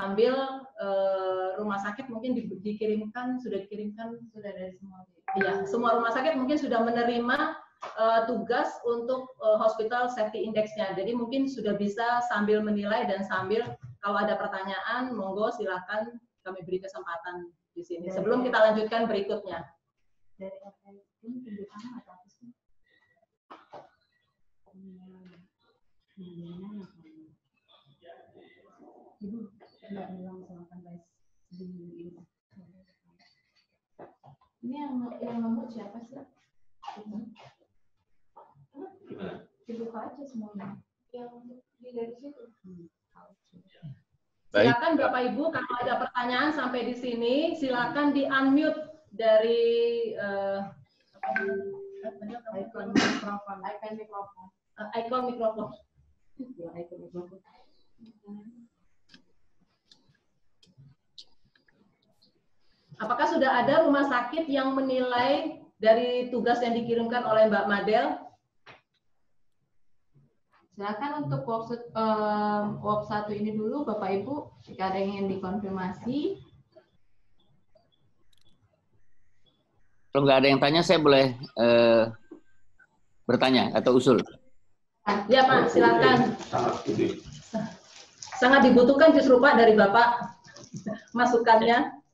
sambil rumah sakit mungkin dikirimkan, sudah dari semua. Iya, semua rumah sakit mungkin sudah menerima tugas untuk hospital safety index-nya. Jadi mungkin sudah bisa sambil menilai dan sambil kalau ada pertanyaan, monggo silakan kami beri kesempatan di sini. Sebelum kita lanjutkan berikutnya. Dari Ibu, tidak bilang silakan guys. Ini yang ngemut siapa sih? Dibuka aja semuanya. Yang dari situ. Silakan Bapak Ibu, kalau ada pertanyaan sampai di sini, silakan di unmute dari icon mikrofon. Apakah sudah ada rumah sakit yang menilai dari tugas yang dikirimkan oleh Mbak Madel? Silakan untuk work 1 ini dulu, Bapak Ibu, jika ada yang ingin dikonfirmasi. Kalau nggak ada yang tanya, saya boleh bertanya atau usul. Ya Pak, silakan. Sangat dibutuhkan justru Pak dari Bapak masukannya.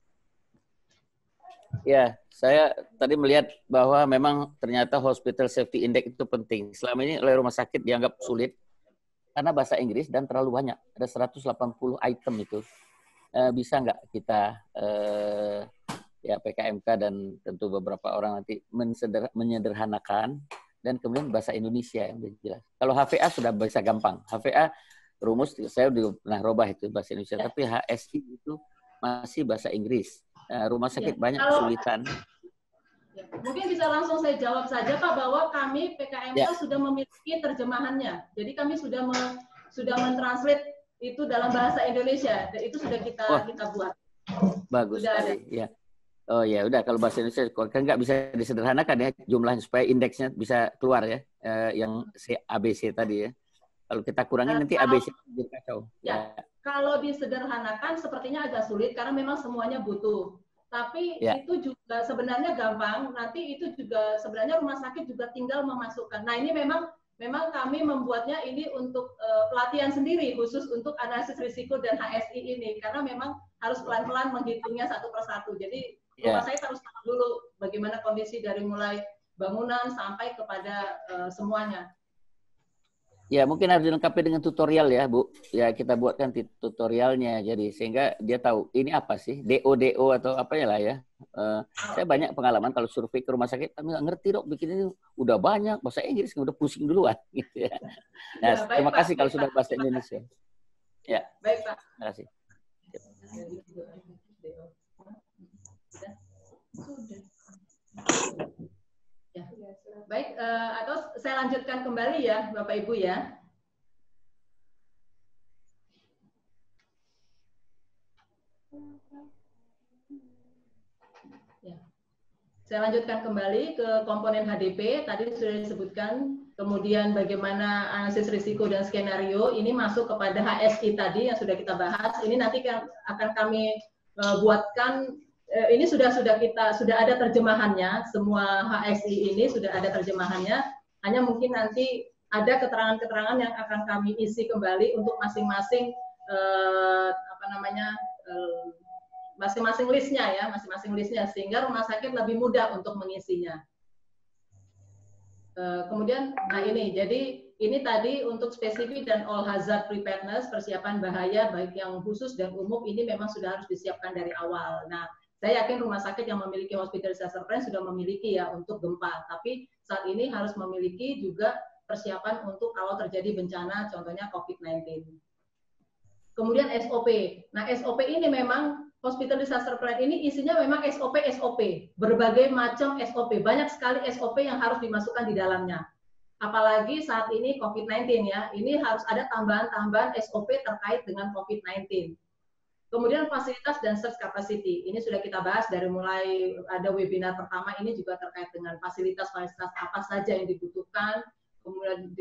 Ya, saya tadi melihat bahwa memang ternyata Hospital Safety Index itu penting. Selama ini oleh rumah sakit dianggap sulit karena bahasa Inggris dan terlalu banyak. Ada 180 item itu. Bisa nggak kita ya PKMK dan tentu beberapa orang nanti menyederhanakan dan kemudian bahasa Indonesia yang lebih jelas. Kalau HVA sudah bisa gampang. HVA rumus saya udah pernah robah itu bahasa Indonesia, tapi HSI itu masih bahasa Inggris. Rumah sakit banyak kesulitan. Ya, mungkin bisa langsung saya jawab saja Pak bahwa kami PKMK sudah memiliki terjemahannya. Jadi kami sudah mentranslate itu dalam bahasa Indonesia dan itu sudah kita buat. Bagus sekali. Ya. Oh ya udah kalau bahasa Indonesia kan nggak bisa disederhanakan ya jumlahnya supaya indeksnya bisa keluar ya yang ABC tadi ya. Kalau kita kurangin nanti ABC jadi kacau. Ya. Kalau disederhanakan sepertinya agak sulit karena memang semuanya butuh. Tapi itu juga sebenarnya gampang. Nanti itu juga sebenarnya rumah sakit juga tinggal memasukkan. Nah ini memang kami membuatnya ini untuk pelatihan sendiri khusus untuk analisis risiko dan HSI ini karena memang harus pelan-pelan menghitungnya satu persatu. Jadi rumah sakit harus tahu dulu bagaimana kondisi dari mulai bangunan sampai kepada semuanya. Ya, mungkin harus dilengkapi dengan tutorial ya, Bu. Ya, kita buatkan tutorialnya. Jadi, sehingga dia tahu ini apa sih, DO atau apa ya lah ya. Saya banyak pengalaman kalau survei ke rumah sakit, kami nggak ngerti dok, bikin ini udah banyak, bahasa Inggris, udah pusing duluan. Gitu ya. Nah, terima kasih kalau sudah bahasa Indonesia. Ya, baik Pak. Terima kasih. Ya. Baik, atau saya lanjutkan kembali ya, Bapak Ibu ya. Ya. Saya lanjutkan kembali ke komponen HDP, tadi sudah disebutkan, kemudian bagaimana analisis risiko dan skenario, ini masuk kepada HSI tadi yang sudah kita bahas, ini nanti akan kami buatkan. Ini sudah ada terjemahannya, semua HSI ini sudah ada terjemahannya, hanya mungkin nanti ada keterangan-keterangan yang akan kami isi kembali untuk masing-masing masing-masing listnya ya, masing-masing listnya sehingga rumah sakit lebih mudah untuk mengisinya. Kemudian, nah ini, jadi ini tadi untuk spesifik dan all hazard preparedness, persiapan bahaya baik yang khusus dan umum ini memang sudah harus disiapkan dari awal. Nah, saya yakin rumah sakit yang memiliki hospital disaster plan sudah memiliki ya untuk gempa, tapi saat ini harus memiliki juga persiapan untuk kalau terjadi bencana, contohnya COVID-19. Kemudian SOP. Nah, SOP ini memang hospital disaster plan ini isinya memang SOP, berbagai macam SOP, banyak sekali SOP yang harus dimasukkan di dalamnya. Apalagi saat ini COVID-19 ya, ini harus ada tambahan-tambahan SOP terkait dengan COVID-19. Kemudian fasilitas dan search capacity, ini sudah kita bahas dari mulai ada webinar pertama ini juga terkait dengan fasilitas-fasilitas apa saja yang dibutuhkan,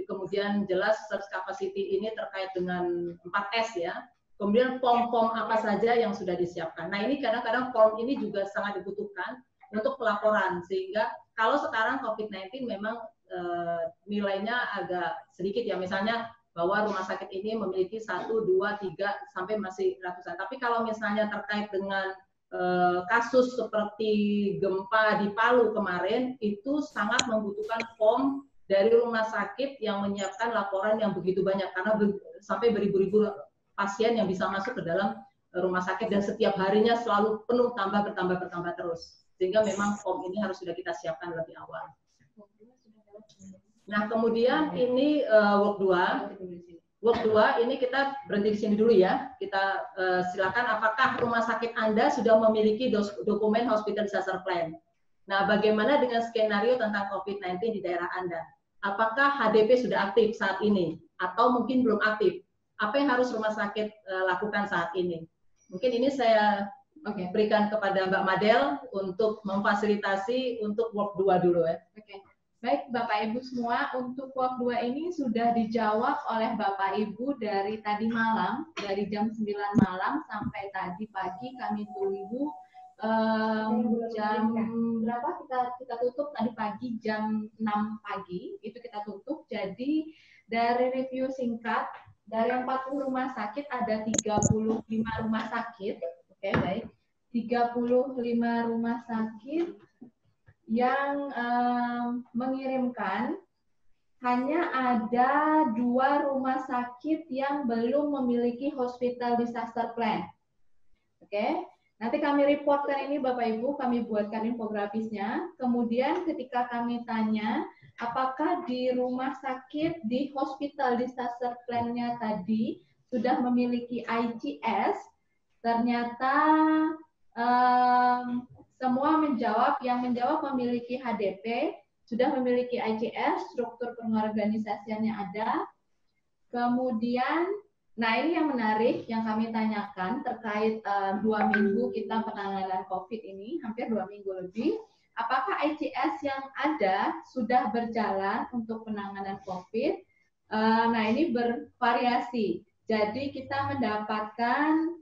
kemudian jelas search capacity ini terkait dengan 4S ya, kemudian form-form apa saja yang sudah disiapkan. Nah, ini kadang-kadang form ini juga sangat dibutuhkan untuk pelaporan, sehingga kalau sekarang COVID-19 memang nilainya agak sedikit ya, misalnya bahwa rumah sakit ini memiliki 1, 2, 3 sampai masih ratusan. Tapi kalau misalnya terkait dengan kasus seperti gempa di Palu kemarin, itu sangat membutuhkan form dari rumah sakit yang menyiapkan laporan yang begitu banyak, karena sampai beribu-ribu pasien yang bisa masuk ke dalam rumah sakit, dan setiap harinya selalu penuh, bertambah terus. Sehingga memang form ini harus sudah kita siapkan lebih awal. Nah, kemudian ini work 2. Work 2 ini kita berhenti di sini dulu ya. Kita silakan, apakah rumah sakit Anda sudah memiliki dokumen Hospital Disaster Plan? Nah, bagaimana dengan skenario tentang COVID-19 di daerah Anda? Apakah HDP sudah aktif saat ini? Atau mungkin belum aktif? Apa yang harus rumah sakit lakukan saat ini? Mungkin ini saya berikan kepada Mbak Madel untuk memfasilitasi untuk work 2 dulu ya. Baik, Bapak Ibu semua, untuk work 2 ini sudah dijawab oleh Bapak Ibu dari tadi malam, dari jam 9 malam sampai tadi pagi. Kami tunggu jam berapa kita tutup tadi pagi, jam 6 pagi itu kita tutup. Jadi dari review singkat, dari 40 rumah sakit ada 35 rumah sakit. Oke, baik. 35 rumah sakit yang mengirimkan, hanya ada 2 rumah sakit yang belum memiliki Hospital Disaster Plan. Oke, nanti kami reportkan ini Bapak Ibu, kami buatkan infografisnya. Kemudian ketika kami tanya, apakah di rumah sakit di Hospital Disaster Plan-nya tadi sudah memiliki ICS, ternyata semua yang menjawab memiliki HDP, sudah memiliki ICS, struktur pengorganisasiannya ada. Kemudian, nah ini yang menarik yang kami tanyakan terkait 2 minggu kita penanganan COVID ini, hampir 2 minggu lebih. Apakah ICS yang ada sudah berjalan untuk penanganan COVID? Nah ini bervariasi. Jadi kita mendapatkan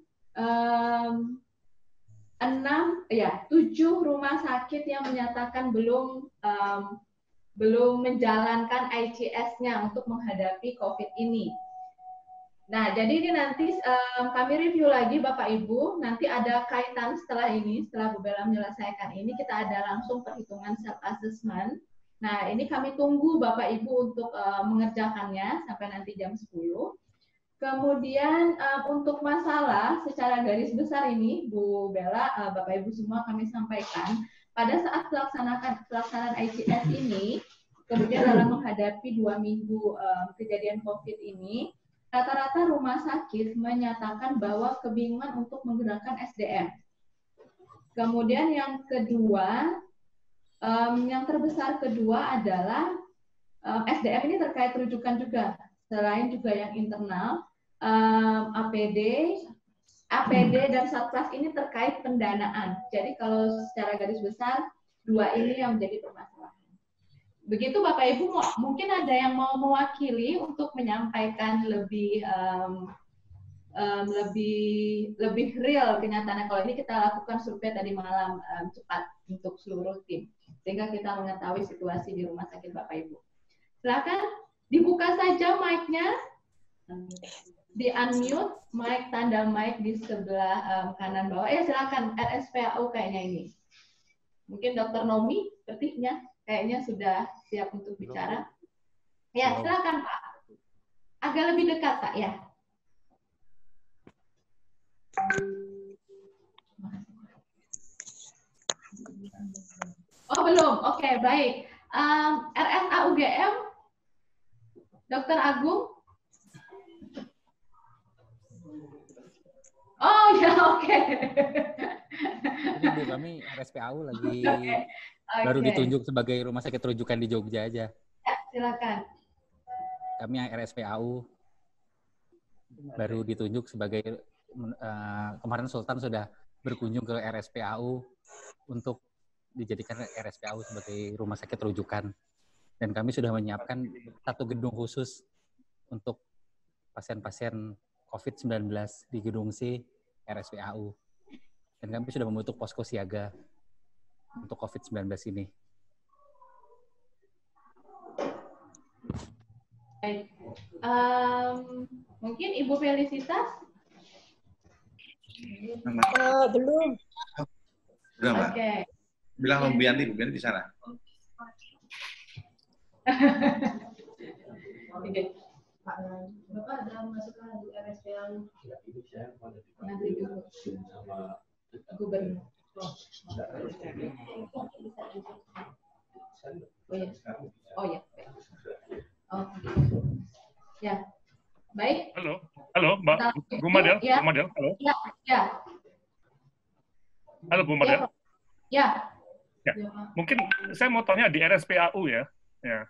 7 rumah sakit yang menyatakan belum menjalankan ICS-nya untuk menghadapi COVID ini. Nah, jadi ini nanti kami review lagi Bapak Ibu, nanti ada kaitan setelah ini, setelah Bu Bella menyelesaikan ini, kita ada langsung perhitungan self-assessment. Nah, ini kami tunggu Bapak Ibu untuk mengerjakannya sampai nanti jam 10. Kemudian untuk masalah secara garis besar ini, Bu Bella, Bapak Ibu semua kami sampaikan, pada saat pelaksanaan ICS ini, kemudian dalam menghadapi 2 minggu kejadian COVID ini, rata-rata rumah sakit menyatakan bahwa kebingungan untuk menggerakkan SDM. Kemudian yang kedua, yang terbesar kedua adalah SDM ini terkait rujukan juga, selain juga yang internal. APD dan Satgas ini terkait pendanaan. Jadi kalau secara garis besar 2 ini yang menjadi permasalahan. Begitu Bapak Ibu, mungkin ada yang mau mewakili untuk menyampaikan lebih real kenyataannya. Kalau ini kita lakukan survei tadi malam cepat untuk seluruh tim, sehingga kita mengetahui situasi di rumah sakit Bapak Ibu. Silakan dibuka saja mic-nya. Di unmute mic, tanda mic di sebelah kanan bawah. Silakan RSPAU kayaknya ini. Mungkin Dr. Nomi sepertinya kayaknya sudah siap untuk bicara. Ya, silakan Pak. Agak lebih dekat Pak ya. Oh belum, oke baik. RSA UGM, Dr. Agung. Oh ya, oke. Ini Bu, kami RSPAU lagi baru ditunjuk sebagai rumah sakit rujukan di Jogja aja. Ya, silakan. Kami yang RSPAU baru ditunjuk sebagai kemarin Sultan sudah berkunjung ke RSPAU untuk dijadikan RSPAU sebagai rumah sakit rujukan. Dan kami sudah menyiapkan 1 gedung khusus untuk pasien-pasien COVID-19 di Gedung C RSPAU. Dan kami sudah membentuk posko siaga untuk COVID-19 ini. Baik. Mungkin Ibu Felicitas? Belum. Udah, Mbak. Oke. Bilang sama Bu Yanti di sana. Oke. Bapak ada masukan untuk RSPAU? Nanti dulu. Gubernur. Oh ya. Oh. Ya. Baik. Halo, Mbak. Bu Madel, Ya. Bu Madel, halo. Ya. Halo, Bu Madel. Ya. Ya. Mungkin saya mau tanya di RSPAU ya. Ya.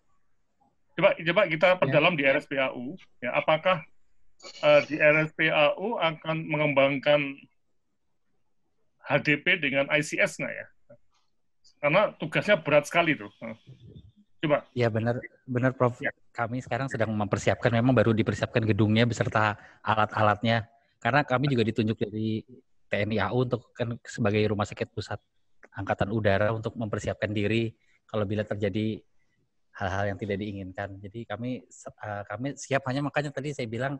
Coba kita perdalam di RSPAU. Ya, apakah di RSPAU akan mengembangkan HDP dengan ICS nggak ya? Karena tugasnya berat sekali tuh. Coba. Ya benar Prof. Ya. Kami sekarang sedang mempersiapkan, memang baru dipersiapkan gedungnya beserta alat-alatnya. Karena kami juga ditunjuk dari TNI AU untuk kan sebagai rumah sakit pusat Angkatan Udara untuk mempersiapkan diri kalau bila terjadi hal-hal yang tidak diinginkan. Jadi kami siap, hanya makanya tadi saya bilang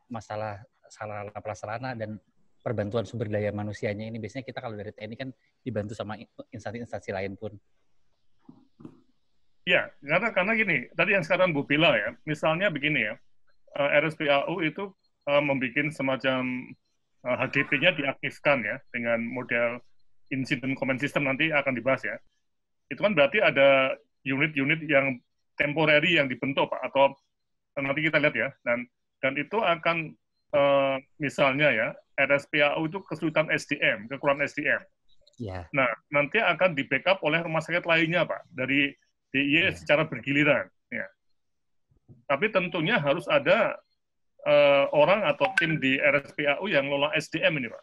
masalah sarana prasarana dan perbantuan sumber daya manusianya ini biasanya kita kalau dari TNI kan dibantu sama instansi-instansi lain pun. Ya, karena gini, tadi yang sekarang Bu Bila ya, misalnya begini ya, RSPAU itu membuat semacam HDP-nya diaktifkan ya, dengan model incident command system, nanti akan dibahas ya. Itu kan berarti ada unit-unit yang temporary yang dibentuk, Pak, atau nanti kita lihat ya, dan itu akan misalnya ya, RSPAU itu kesulitan SDM, kekurangan SDM. Ya. Nah, nanti akan di-backup oleh rumah sakit lainnya, Pak, dari DIY secara bergiliran. Ya. Tapi tentunya harus ada orang atau tim di RSPAU yang ngelola SDM ini, Pak.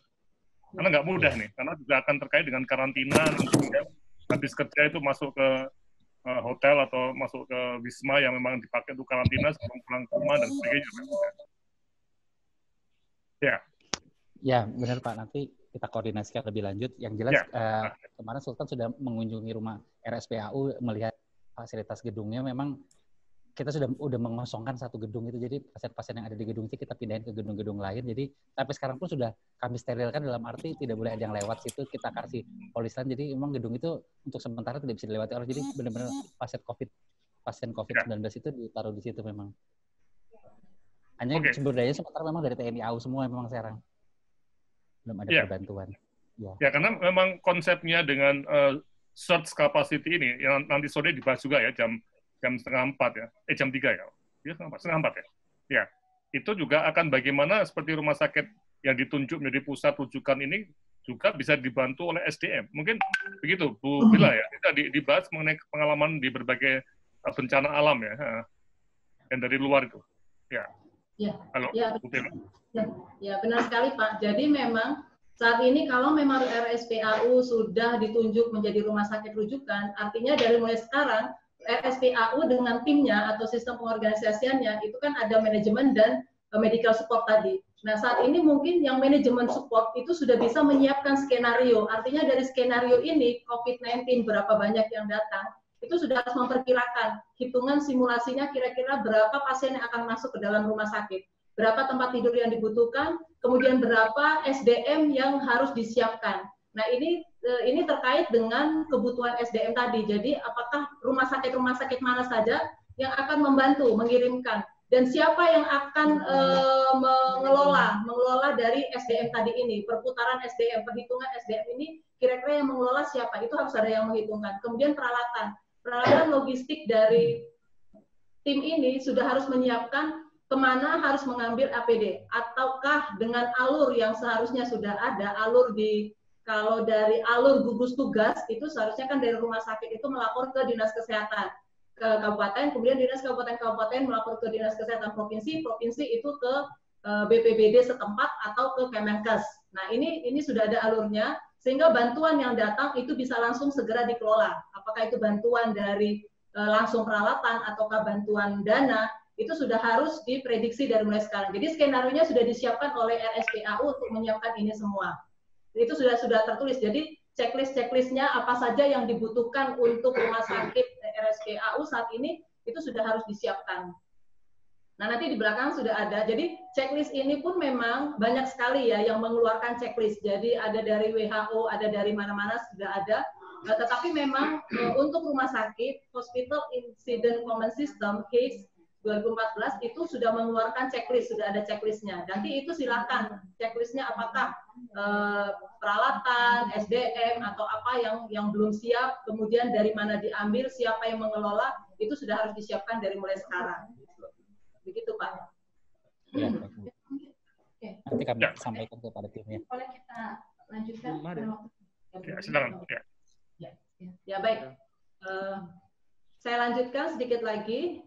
Karena nggak mudah nih, karena juga akan terkait dengan karantina, nanti habis kerja itu masuk ke hotel atau masuk ke wisma yang memang dipakai untuk karantina sebelum pulang ke rumah dan sebagainya. Ya. Ya, benar Pak. Nanti kita koordinasikan lebih lanjut. Yang jelas kemarin Sultan sudah mengunjungi rumah RSPAU melihat fasilitas gedungnya. Memang kita sudah mengosongkan satu gedung itu. Jadi pasien-pasien yang ada di gedung itu kita pindahin ke gedung-gedung lain. Jadi sampai sekarang pun sudah kami sterilkan, dalam arti tidak boleh ada yang lewat situ. Kita kasih polislan. Jadi memang gedung itu untuk sementara tidak bisa dilewati orang. Jadi benar-benar pasien COVID-19 itu ditaruh di situ memang. Hanya sumber daya sementara memang dari TNI AU semua memang sekarang. Belum ada perbantuan. Ya, karena memang konsepnya dengan surge capacity ini, yang nanti sore dibahas juga ya, jam 3:30 ya, jam 3 ya, setengah 4 ya. Ya, itu juga akan bagaimana seperti rumah sakit yang ditunjuk menjadi pusat rujukan ini juga bisa dibantu oleh SDM. Mungkin begitu, Bu Bila ya, kita dibahas mengenai pengalaman di berbagai bencana alam ya, yang dari luar itu. Ya. Ya, halo, ya, Bu Bila. Ya, benar sekali Pak. Jadi memang saat ini kalau memang RSPAU sudah ditunjuk menjadi rumah sakit rujukan, artinya dari mulai sekarang RSPAU dengan timnya atau sistem pengorganisasiannya itu kan ada manajemen dan medical support tadi. Nah, saat ini mungkin yang manajemen support itu sudah bisa menyiapkan skenario. Artinya dari skenario ini COVID-19 berapa banyak yang datang, itu sudah harus memperkirakan hitungan simulasinya kira-kira berapa pasien yang akan masuk ke dalam rumah sakit, berapa tempat tidur yang dibutuhkan, kemudian berapa SDM yang harus disiapkan. Nah, ini terkait dengan kebutuhan SDM tadi. Jadi, apakah rumah sakit mana saja yang akan membantu mengirimkan, dan siapa yang akan mengelola dari SDM tadi ini, perputaran SDM, perhitungan SDM ini kira-kira yang mengelola siapa, itu harus ada yang menghitungkan. Kemudian peralatan logistik dari tim ini sudah harus menyiapkan kemana harus mengambil APD, ataukah dengan alur yang seharusnya sudah ada, kalau dari alur gugus tugas itu seharusnya kan dari rumah sakit itu melapor ke dinas kesehatan ke kabupaten, kemudian dinas kabupaten melapor ke dinas kesehatan provinsi itu ke BPBD setempat atau ke Kemenkes. Nah, ini sudah ada alurnya, sehingga bantuan yang datang itu bisa langsung segera dikelola. Apakah itu bantuan dari langsung peralatan ataukah bantuan dana, itu sudah harus diprediksi dari mulai sekarang. Jadi skenario-nya sudah disiapkan oleh RSPAU untuk menyiapkan ini semua. Itu sudah tertulis. Jadi checklist-checklistnya apa saja yang dibutuhkan untuk rumah sakit RSPAU saat ini itu sudah harus disiapkan. Nah, nanti di belakang sudah ada. Jadi checklist ini pun memang banyak sekali ya yang mengeluarkan checklist. Jadi ada dari WHO, ada dari mana-mana sudah ada. Tetapi memang untuk rumah sakit, Hospital Incident Command System, HICS 2014 itu sudah mengeluarkan checklist, sudah ada checklistnya. Nanti itu silakan checklistnya apakah peralatan, SDM atau apa yang belum siap, kemudian dari mana diambil, siapa yang mengelola, itu sudah harus disiapkan dari mulai sekarang. Begitu Pak. Ya, nanti kami sampaikan kepada timnya. Boleh kita lanjutkan? Ya, silakan. Ya baik. Saya lanjutkan sedikit lagi.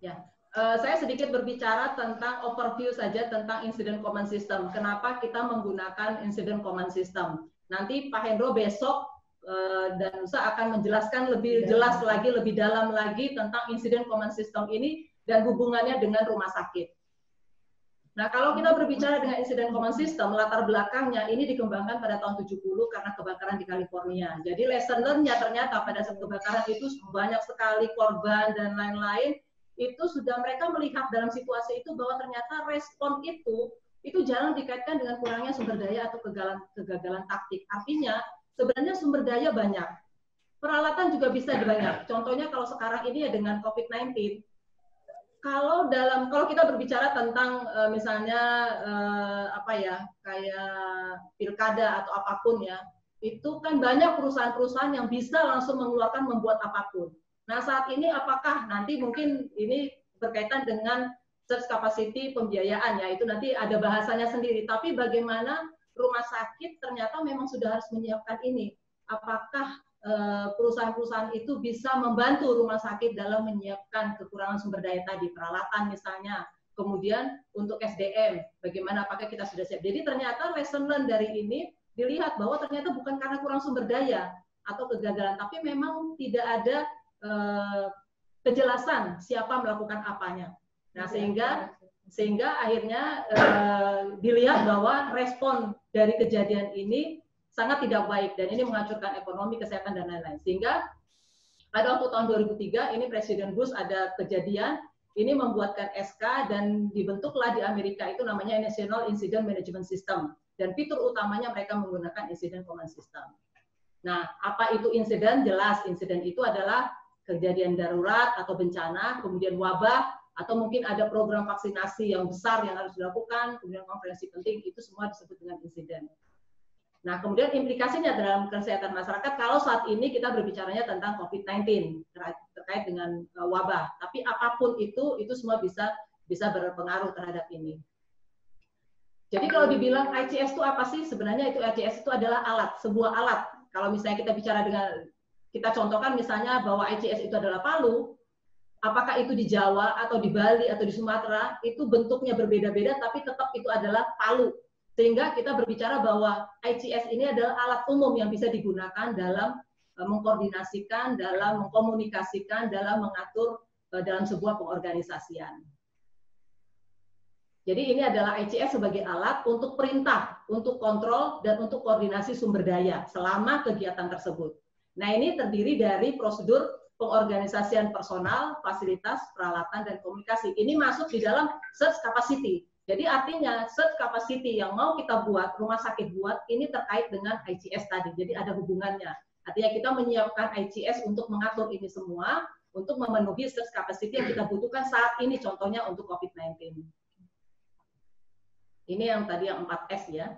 Ya, saya sedikit berbicara tentang overview saja tentang Incident Command System. Kenapa kita menggunakan Incident Command System? Nanti Pak Hendro besok dan Nusa akan menjelaskan lebih jelas lagi, lebih dalam lagi tentang Incident Command System ini dan hubungannya dengan rumah sakit. Nah, kalau kita berbicara dengan Incident Command System, latar belakangnya ini dikembangkan pada tahun 70 karena kebakaran di California. Jadi lesson learn-nya ternyata pada saat kebakaran itu banyak sekali korban dan lain-lain, itu sudah mereka melihat dalam situasi itu bahwa ternyata respon itu jarang dikaitkan dengan kurangnya sumber daya atau kegagalan taktik. Artinya, sebenarnya sumber daya banyak, peralatan juga bisa banyak. Contohnya kalau sekarang ini ya dengan COVID-19, kalau kita berbicara tentang misalnya kayak pilkada atau apapun ya, itu kan banyak perusahaan-perusahaan yang bisa langsung membuat apapun. Nah saat ini apakah nanti mungkin ini berkaitan dengan surge capacity pembiayaan ya, itu nanti ada bahasanya sendiri. Tapi bagaimana rumah sakit ternyata memang sudah harus menyiapkan ini. Apakah perusahaan-perusahaan itu bisa membantu rumah sakit dalam menyiapkan kekurangan sumber daya tadi, peralatan misalnya, kemudian untuk SDM, bagaimana apakah kita sudah siap. Jadi ternyata lesson learn dari ini dilihat bahwa ternyata bukan karena kurang sumber daya atau kegagalan, tapi memang tidak ada kejelasan siapa melakukan apanya. Nah sehingga akhirnya dilihat bahwa respon dari kejadian ini sangat tidak baik dan ini menghancurkan ekonomi, kesehatan dan lain-lain. Sehingga pada waktu tahun 2003 ini Presiden Bush ada kejadian ini membuatkan SK dan dibentuklah di Amerika itu namanya National Incident Management System dan fitur utamanya mereka menggunakan Incident Command System. Nah, apa itu insiden? Jelas insiden itu adalah kejadian darurat atau bencana, kemudian wabah atau mungkin ada program vaksinasi yang besar yang harus dilakukan, kemudian konferensi penting, itu semua disebut dengan insiden. Nah, kemudian implikasinya dalam kesehatan masyarakat kalau saat ini kita berbicaranya tentang COVID-19 terkait dengan wabah. Tapi apapun itu semua bisa berpengaruh terhadap ini. Jadi kalau dibilang ICS itu apa sih? Sebenarnya itu ICS itu adalah alat, sebuah alat. Kalau misalnya kita contohkan misalnya bahwa ICS itu adalah palu, apakah itu di Jawa atau di Bali atau di Sumatera, itu bentuknya berbeda-beda tapi tetap itu adalah palu. Sehingga kita berbicara bahwa ICS ini adalah alat umum yang bisa digunakan dalam mengkoordinasikan, dalam mengkomunikasikan, dalam mengatur dalam sebuah pengorganisasian. Jadi ini adalah ICS sebagai alat untuk perintah, untuk kontrol, dan untuk koordinasi sumber daya selama kegiatan tersebut. Nah ini terdiri dari prosedur pengorganisasian personal, fasilitas, peralatan, dan komunikasi. Ini masuk di dalam surge capacity. Jadi artinya surge capacity yang mau kita buat, rumah sakit buat, ini terkait dengan ICS tadi. Jadi ada hubungannya. Artinya kita menyiapkan ICS untuk mengatur ini semua, untuk memenuhi surge capacity yang kita butuhkan saat ini, contohnya untuk COVID-19. Ini yang tadi yang 4S ya.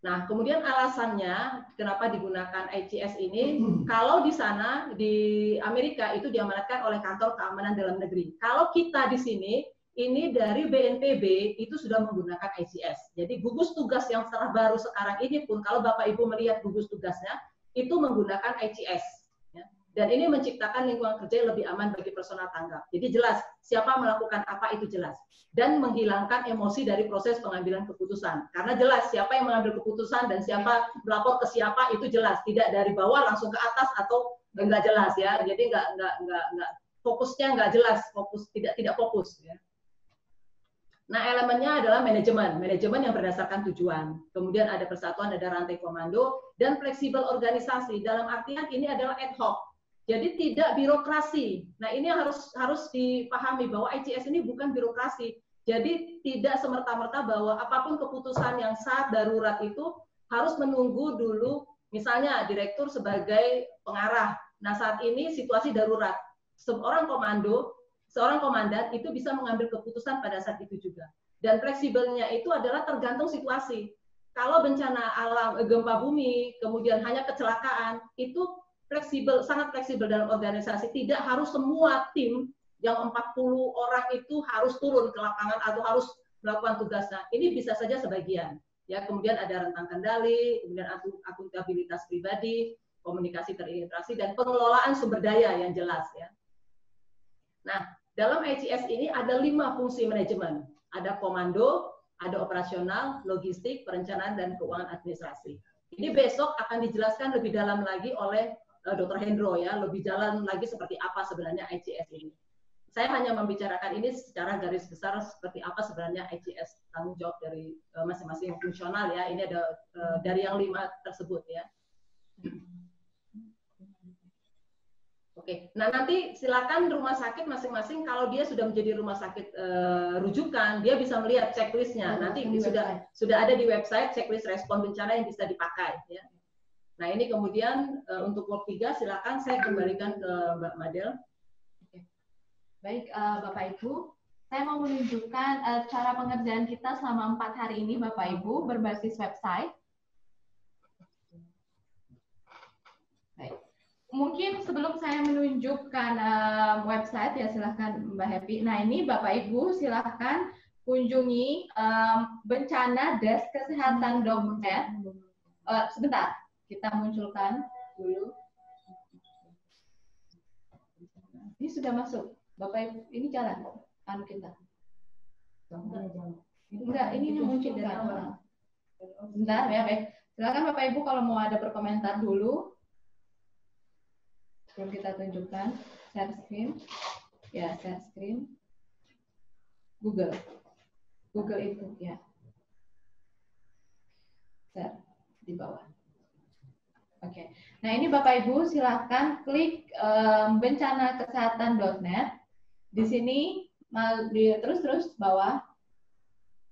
Nah, kemudian alasannya kenapa digunakan ICS ini, kalau di sana, di Amerika itu diamanatkan oleh Kantor Keamanan Dalam Negeri. Kalau kita di sini, ini dari BNPB itu sudah menggunakan ICS. Jadi gugus tugas yang terbaru sekarang ini pun kalau Bapak Ibu melihat gugus tugasnya itu menggunakan ICS. Ya. Dan ini menciptakan lingkungan kerja yang lebih aman bagi personal tanggap. Jadi jelas siapa melakukan apa itu jelas. Dan menghilangkan emosi dari proses pengambilan keputusan. Karena jelas siapa yang mengambil keputusan dan siapa melapor ke siapa itu jelas. Tidak dari bawah langsung ke atas atau nggak jelas ya. Jadi nggak fokusnya nggak jelas, tidak fokus ya. Nah, elemennya adalah manajemen yang berdasarkan tujuan. Kemudian ada persatuan, ada rantai komando, dan fleksibel organisasi. Dalam artian ini adalah ad hoc. Jadi tidak birokrasi. Nah, ini harus dipahami bahwa ICS ini bukan birokrasi. Jadi tidak semerta-merta bahwa apapun keputusan yang saat darurat itu harus menunggu dulu, misalnya direktur sebagai pengarah. Nah, saat ini situasi darurat. Seorang komandan itu bisa mengambil keputusan pada saat itu juga. Dan fleksibelnya itu adalah tergantung situasi. Kalau bencana alam, gempa bumi, kemudian hanya kecelakaan, itu sangat fleksibel dalam organisasi. Tidak harus semua tim yang 40 orang itu harus turun ke lapangan atau harus melakukan tugasnya. Ini bisa saja sebagian. Ya, kemudian ada rentang kendali, kemudian akuntabilitas pribadi, komunikasi terintegrasi, dan pengelolaan sumber daya yang jelas ya. Nah, dalam ICS ini ada 5 fungsi manajemen. Ada komando, ada operasional, logistik, perencanaan, dan keuangan administrasi. Ini besok akan dijelaskan lebih dalam lagi oleh Dr. Hendro ya, lebih jalan lagi seperti apa sebenarnya ICS ini. Saya hanya membicarakan ini secara garis besar seperti apa sebenarnya ICS, tanggung jawab dari masing-masing fungsional ya. Ini ada dari yang 5 tersebut ya. Oke, nah nanti silakan rumah sakit masing-masing kalau dia sudah menjadi rumah sakit rujukan, dia bisa melihat checklistnya. Nanti sudah ada di website checklist respon bencana yang bisa dipakai. Ya. Nah ini kemudian untuk work 3 silakan saya kembalikan ke Mbak Madel. Oke. Baik Bapak Ibu, saya mau menunjukkan cara pengerjaan kita selama 4 hari ini Bapak Ibu berbasis website. Baik. Mungkin sebelum saya menunjukkan website ya silahkan Mbak Happy. Nah ini Bapak Ibu silahkan kunjungi bencana-kesehatan.net. Sebentar, kita munculkan dulu. Ini sudah masuk, Bapak Ibu. Ini jalan anu kita. Enggak, ini memunculkan. Sebentar ya, baik. Silakan Bapak Ibu kalau mau ada berkomentar dulu. Sebelum kita tunjukkan share screen, ya share screen, Google itu ya, share di bawah. Oke, nah ini Bapak Ibu silahkan klik bencana-kesehatan.net. Di sini terus bawah.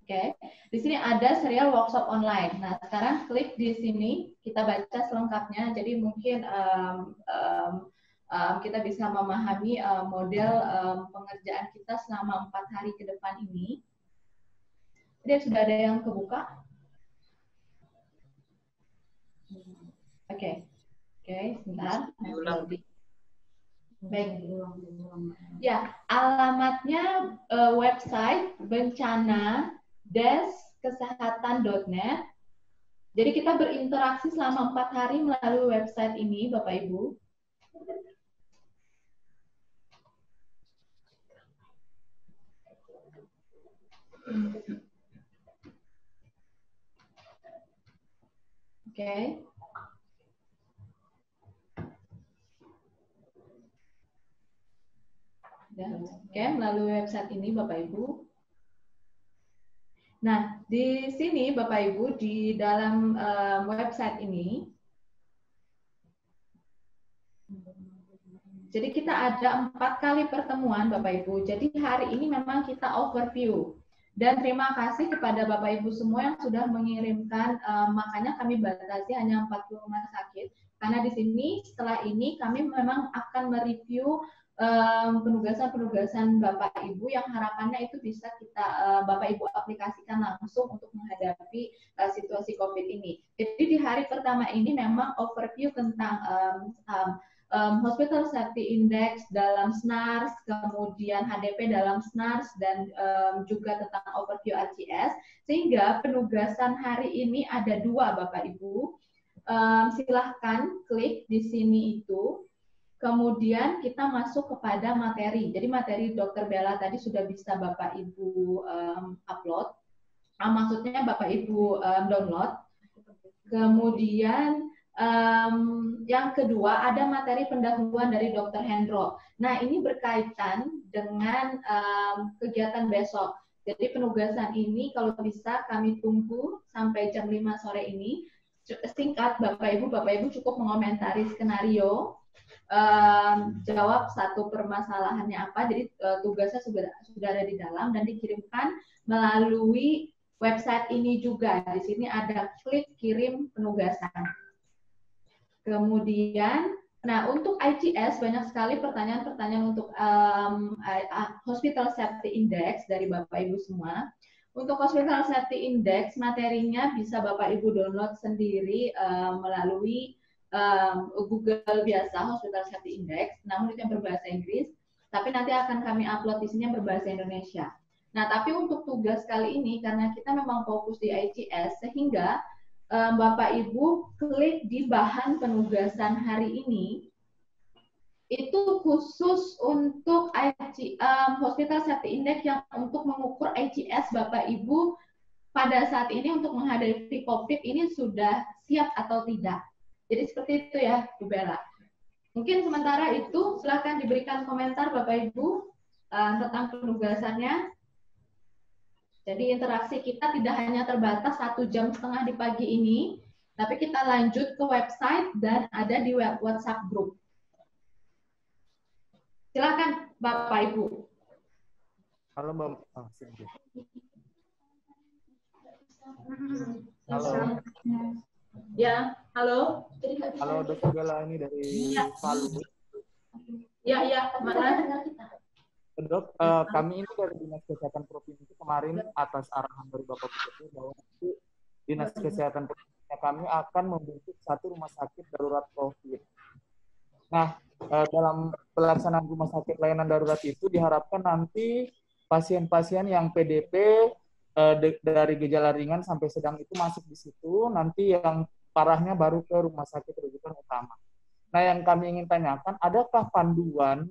Oke, di sini ada serial workshop online. Nah sekarang klik di sini, kita baca selengkapnya. Jadi mungkin kita bisa memahami model pengerjaan kita selama 4 hari ke depan ini. Jadi sudah ada yang kebuka? Oke, sebentar. Baik. Ya, alamatnya website bencana-kesehatan.net. Jadi kita berinteraksi selama 4 hari melalui website ini, Bapak Ibu. Oke. Oke, melalui website ini Bapak Ibu. Nah, di sini Bapak Ibu di dalam website ini, jadi kita ada 4 kali pertemuan Bapak Ibu. Jadi hari ini memang kita overview. Dan terima kasih kepada Bapak Ibu semua yang sudah mengirimkan, makanya kami batasi hanya 40 rumah sakit. Karena di sini setelah ini kami memang akan mereview penugasan-penugasan Bapak Ibu yang harapannya itu bisa kita Bapak Ibu aplikasikan langsung untuk menghadapi situasi COVID ini. Jadi di hari pertama ini memang overview tentang Hospital Safety Index dalam SNARS, kemudian HDP dalam SNARS, dan juga tentang overview ICS. Sehingga penugasan hari ini ada 2 Bapak Ibu. Silahkan klik di sini itu. Kemudian kita masuk kepada materi. Jadi materi Dr. Bella tadi sudah bisa Bapak Ibu upload. Maksudnya Bapak Ibu download. Kemudian yang kedua ada materi pendahuluan dari Dr. Hendro. Nah, ini berkaitan dengan kegiatan besok. Jadi penugasan ini kalau bisa kami tunggu sampai jam 5 sore ini. Singkat Bapak Ibu cukup mengomentari skenario, jawab satu permasalahannya apa. Jadi tugasnya sudah ada di dalam dan dikirimkan melalui website ini juga. Di sini ada klik kirim penugasan. Kemudian, nah untuk ICS banyak sekali pertanyaan-pertanyaan untuk Hospital Safety Index dari Bapak Ibu semua. Untuk Hospital Safety Index materinya bisa Bapak Ibu download sendiri melalui Google biasa, Hospital Safety Index, namun itu yang berbahasa Inggris, tapi nanti akan kami upload di sini yang berbahasa Indonesia. Nah, tapi untuk tugas kali ini, karena kita memang fokus di ICS, sehingga Bapak Ibu klik di bahan penugasan hari ini, itu khusus untuk Hospital Safety Index yang untuk mengukur ICS Bapak Ibu pada saat ini untuk menghadapi COVID ini sudah siap atau tidak. Jadi seperti itu ya, Bu Bella. Mungkin sementara itu silakan diberikan komentar Bapak Ibu tentang penugasannya. Jadi interaksi kita tidak hanya terbatas 1,5 jam di pagi ini, tapi kita lanjut ke website dan ada di WhatsApp group. Silakan Bapak Ibu. Halo Mbak. Halo. Ya, halo. Halo Dr. Bella, ini dari Palu. Ya, mana? Dok, kami ini dari Dinas Kesehatan Provinsi kemarin atas arahan dari Bapak Gubernur bahwa Dinas Kesehatan Provinsi kami akan membentuk satu rumah sakit darurat COVID. Nah, dalam pelaksanaan rumah sakit layanan darurat itu diharapkan nanti pasien-pasien yang PDP dari gejala ringan sampai sedang itu masuk di situ, nanti yang parahnya baru ke rumah sakit rujukan utama. Nah, yang kami ingin tanyakan, adakah panduan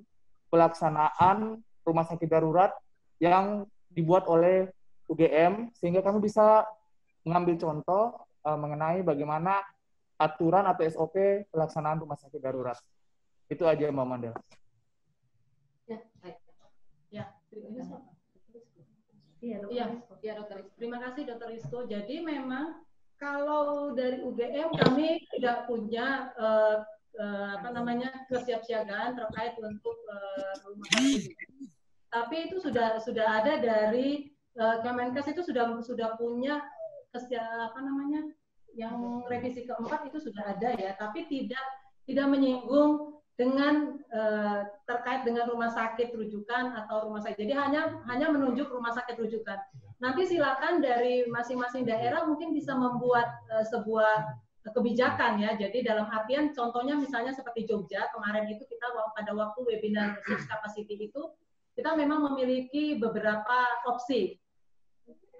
pelaksanaan rumah sakit darurat yang dibuat oleh UGM sehingga kami bisa mengambil contoh mengenai bagaimana aturan atau SOP pelaksanaan rumah sakit darurat. Itu aja Mbak Mandel. Ya, Dokter. Terima kasih Dokter Rizko. Jadi memang kalau dari UGM kami tidak punya kesiapsiagaan terkait untuk rumah sakit. Tapi itu sudah ada dari Kemenkes, itu sudah punya yang revisi keempat itu sudah ada ya, tapi tidak menyinggung dengan terkait dengan rumah sakit rujukan atau rumah sakit. Jadi hanya menunjuk rumah sakit rujukan. Nanti silakan dari masing-masing daerah mungkin bisa membuat sebuah kebijakan ya. Jadi dalam artian contohnya misalnya seperti Jogja kemarin itu kita pada waktu webinar Six Capacity itu kita memang memiliki beberapa opsi.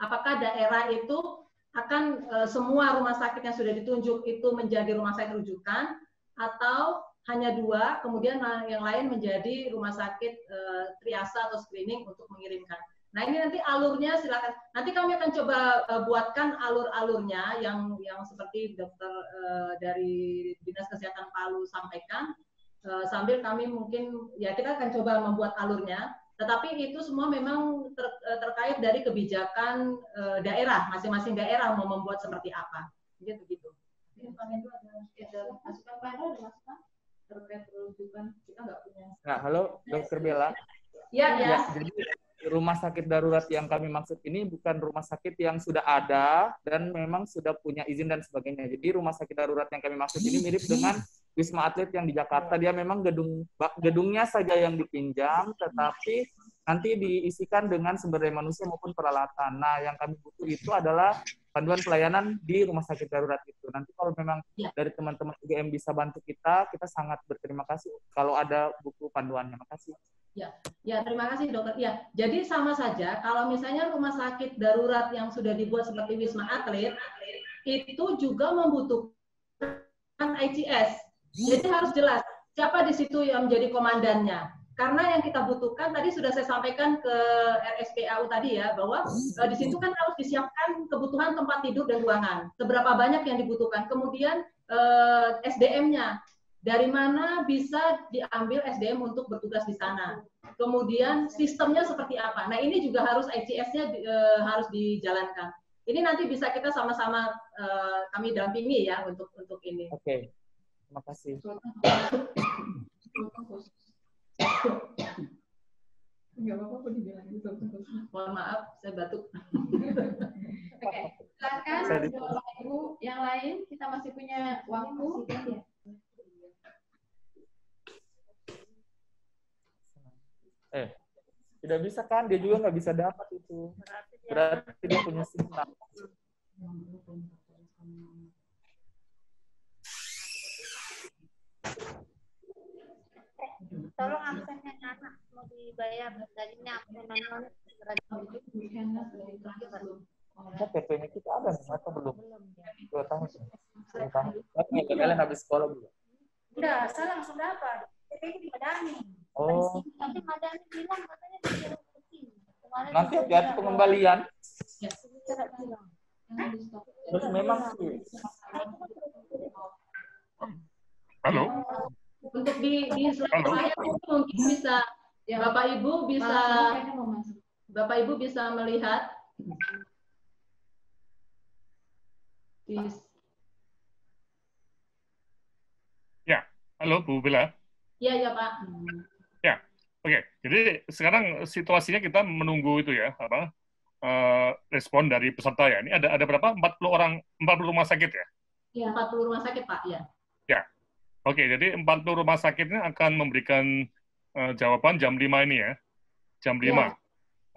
Apakah daerah itu akan semua rumah sakit yang sudah ditunjuk itu menjadi rumah sakit rujukan atau hanya 2, kemudian yang lain menjadi rumah sakit triase atau screening untuk mengirimkan. Nah, ini nanti alurnya silakan. Nanti kami akan coba buatkan alur-alurnya yang seperti dokter dari Dinas Kesehatan Palu sampaikan. Sambil kami mungkin ya kita akan coba membuat alurnya. Tetapi itu semua memang terkait dari kebijakan daerah, masing-masing daerah mau membuat seperti apa. Begitu. Pak Hendro ada masukan, Pak Hendro ada masukan terkait rujukan kita nggak punya. Nah, halo Dokter Bella. Ya. Jadi rumah sakit darurat yang kami maksud ini bukan rumah sakit yang sudah ada dan memang sudah punya izin dan sebagainya. Jadi rumah sakit darurat yang kami maksud ini mirip dengan Wisma Atlet yang di Jakarta. Dia memang gedungnya saja yang dipinjam, tetapi nanti diisikan dengan sumber daya manusia maupun peralatan. Nah, yang kami butuh itu adalah panduan pelayanan di rumah sakit darurat itu. Nanti kalau memang dari teman-teman UGM bisa bantu kita sangat berterima kasih kalau ada buku panduannya. Makasih. Ya, terima kasih dokter. Ya, jadi sama saja kalau misalnya rumah sakit darurat yang sudah dibuat seperti Wisma Atlet itu juga membutuhkan ICS. Jadi harus jelas siapa di situ yang menjadi komandannya. Karena yang kita butuhkan tadi sudah saya sampaikan ke RSPAU tadi ya, bahwa di situ kan harus disiapkan kebutuhan tempat tidur dan ruangan. Seberapa banyak yang dibutuhkan. Kemudian SDM-nya, dari mana bisa diambil SDM untuk bertugas di sana. Kemudian sistemnya seperti apa. Nah ini juga harus ICS-nya harus dijalankan. Ini nanti bisa kita sama-sama kami dampingi ya untuk ini. Oke, terima kasih. Enggak apa-apa dibilang gitu. Mohon maaf, saya batuk. Oke, silakan Bapak Ibu yang lain, kita masih punya waktu. Tidak bisa kan? Dia juga nggak bisa dapat itu. Berarti dia punya sinyal. Tolong absennya anak mau dibayar tadinya absen PP-nya kita ada nih atau belum? 2 tahun. 2 tahun. Tapi kalian habis sekolah belum? udah saya langsung dapat PP di Madani. Oh. Nanti Madani bilang katanya dia kemarin Nanti ada pengembalian. Ya. Terus memang sih. Halo. Untuk di slide saya mungkin bisa Bapak Ibu bisa melihat Ya, halo Bu Bella. Ya Pak. Ya, oke. Jadi sekarang situasinya kita menunggu itu ya, respon dari peserta ya. Ini ada berapa? 40 rumah sakit ya? Ya, 40 rumah sakit Pak, ya. Ya. Oke, jadi 40 rumah sakitnya akan memberikan jawaban jam 5 ini ya. Jam 5. Ya.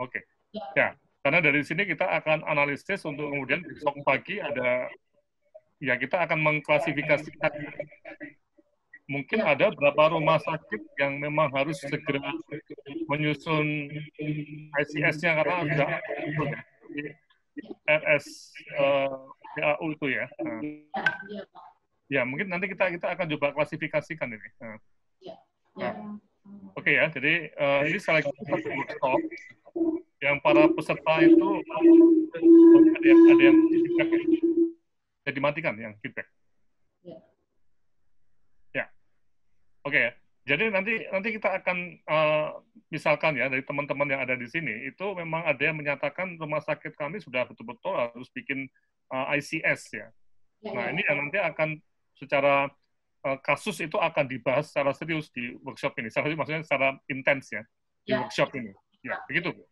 Oke. Ya, karena dari sini kita akan analisis untuk kemudian besok pagi ya kita akan mengklasifikasikan mungkin ada berapa rumah sakit yang memang harus segera menyusun ICS-nya karena sudah RSPAU itu ya. Ya, Pak. Ya, mungkin nanti kita akan coba klasifikasikan ini. Oke ya, jadi ini salah satu workshop yang para peserta itu ada yang feedback ya. Jadi dimatikan yang feedback. Ya, oke ya. Jadi nanti kita akan misalkan ya dari teman-teman yang ada di sini itu memang ada yang menyatakan rumah sakit kami sudah betul-betul harus bikin ICS ya. Nah ini yang nanti akan secara kasus itu akan dibahas secara serius di workshop ini. Secara maksudnya secara intens ya di workshop ini. Ya, begitu Bu.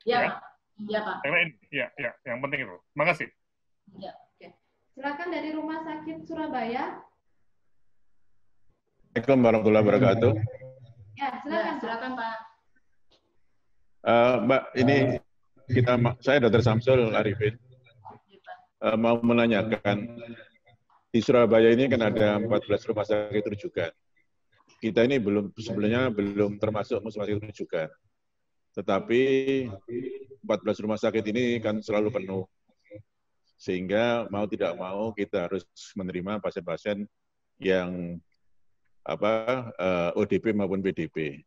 Ya, Pak. Ya, yang penting itu. Terima kasih. Ya, oke. Silakan dari Rumah Sakit Surabaya. Assalamualaikum warahmatullahi wabarakatuh. Ya, silakan Pak. Mbak, ini saya Dr. Samsul Arifin mau menanyakan. Di Surabaya ini kan ada 14 rumah sakit rujukan. Kita ini sebenarnya belum termasuk rumah sakit rujukan. Tetapi 14 rumah sakit ini kan selalu penuh. Sehingga mau tidak mau kita harus menerima pasien-pasien yang ODP maupun PDP.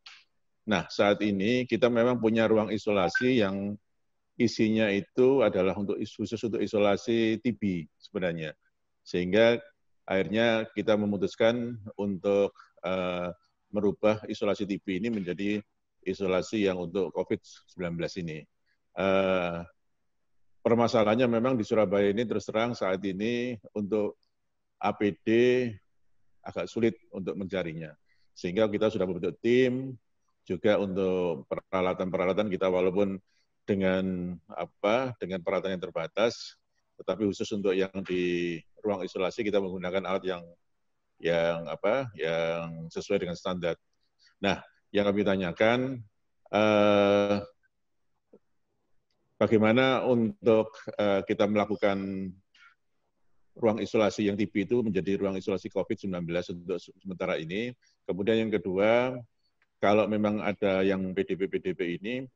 Nah, saat ini kita memang punya ruang isolasi yang isinya itu adalah khusus untuk isolasi TB sebenarnya. Sehingga akhirnya kita memutuskan untuk merubah isolasi TB ini menjadi isolasi yang untuk COVID-19 ini. Permasalahannya memang di Surabaya ini terus terang saat ini untuk APD agak sulit untuk mencarinya. Sehingga kita sudah membentuk tim, juga untuk peralatan-peralatan kita walaupun dengan peralatan yang terbatas, tetapi khusus untuk yang di ruang isolasi kita menggunakan alat yang sesuai dengan standar. Nah, yang kami tanyakan bagaimana untuk kita melakukan ruang isolasi yang TB itu menjadi ruang isolasi COVID-19 untuk sementara ini. Kemudian yang kedua, kalau memang ada yang PDP ini,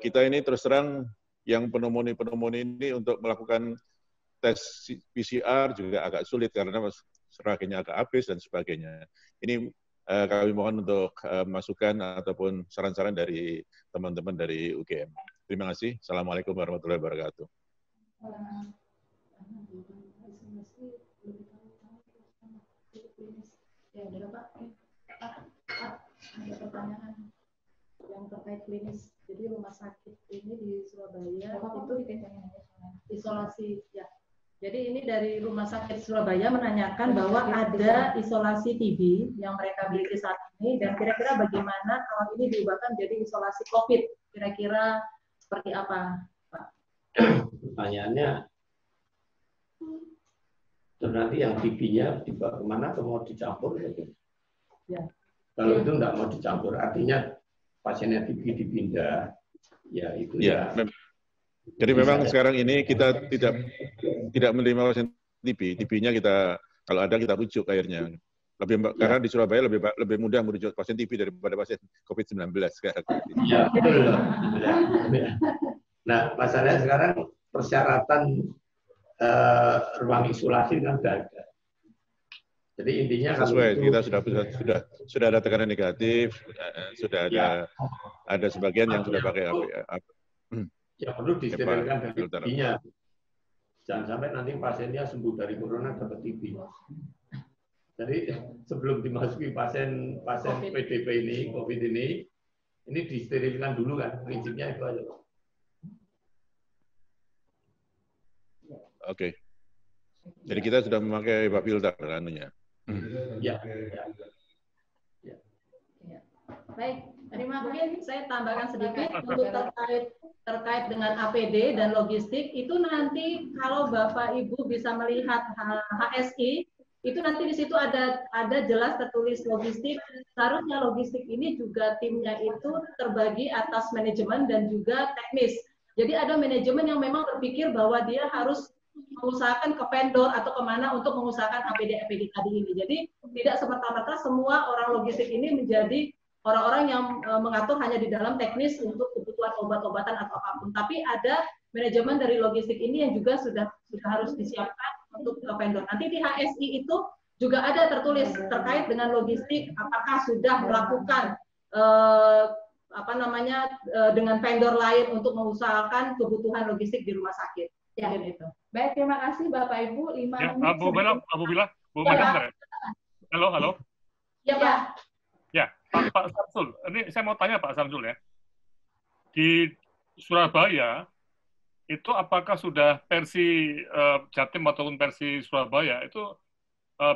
kita ini terus terang yang pneumonia ini untuk melakukan tes PCR juga agak sulit karena reagennya agak habis dan sebagainya. Ini kami mohon untuk masukan ataupun saran-saran dari teman-teman dari UGM. Terima kasih. Assalamualaikum warahmatullahi wabarakatuh. Ya, udah Pak. Ada pertanyaan yang terkait klinis. Jadi rumah sakit ini di Surabaya itu isolasi ya. Jadi ini dari Rumah Sakit Surabaya menanyakan bahwa ada isolasi TB yang mereka miliki saat ini dan kira-kira bagaimana kalau ini diubahkan menjadi isolasi COVID? Kira-kira seperti apa, Pak? Pertanyaannya, nanti yang TB-nya dibawa kemana atau mau dicampur? Ya. Kalau itu nggak mau dicampur, artinya pasiennya TB dipindah, ya itu ya. Jadi memang sekarang ini kita tidak menerima pasien TB. TB-nya kita kalau ada kita rujuk akhirnya. Karena di Surabaya lebih mudah merujuk pasien TB daripada pasien COVID-19 sekarang. Iya, betul. Nah, masalahnya sekarang persyaratan ruang isolasi kan sudah ada. Jadi intinya sesuai itu, kita sudah ada tekanan negatif, sudah ada sebagian yang sudah pakai ya perlu disterilkan dari TB-nya. Jangan sampai nanti pasiennya sembuh dari corona dapat TB. Jadi sebelum dimasuki pasien PDP ini, COVID ini disterilkan dulu kan, prinsipnya itu aja. Oke. Jadi kita sudah memakai HEPA filter anunya. Ya. Baik, terima kasih. Saya tambahkan sedikit untuk terkait dengan APD dan logistik. Itu nanti kalau Bapak Ibu bisa melihat HSI, itu nanti di situ ada jelas tertulis logistik. Seharusnya logistik ini juga timnya itu terbagi atas manajemen dan juga teknis. Jadi ada manajemen yang memang berpikir bahwa dia harus mengusahakan ke vendor atau kemana untuk mengusahakan APD tadi ini. Jadi tidak serta-merta semua orang logistik ini menjadi orang-orang yang mengatur hanya di dalam teknis untuk kebutuhan obat-obatan atau apapun. Tapi ada manajemen dari logistik ini yang juga sudah harus disiapkan untuk ke vendor. Nanti di HSI itu juga ada tertulis terkait dengan logistik, apakah sudah melakukan dengan vendor lain untuk mengusahakan kebutuhan logistik di rumah sakit. Ya. Itu. Baik, terima kasih Bapak Ibu. 5 ya, menit. Bu Bila, Bu Madam. Halo. Ya, Pak. Ya, Pak Samsul. Ini saya mau tanya Pak Samsul ya. Di Surabaya itu apakah sudah versi Jatim ataupun versi Surabaya itu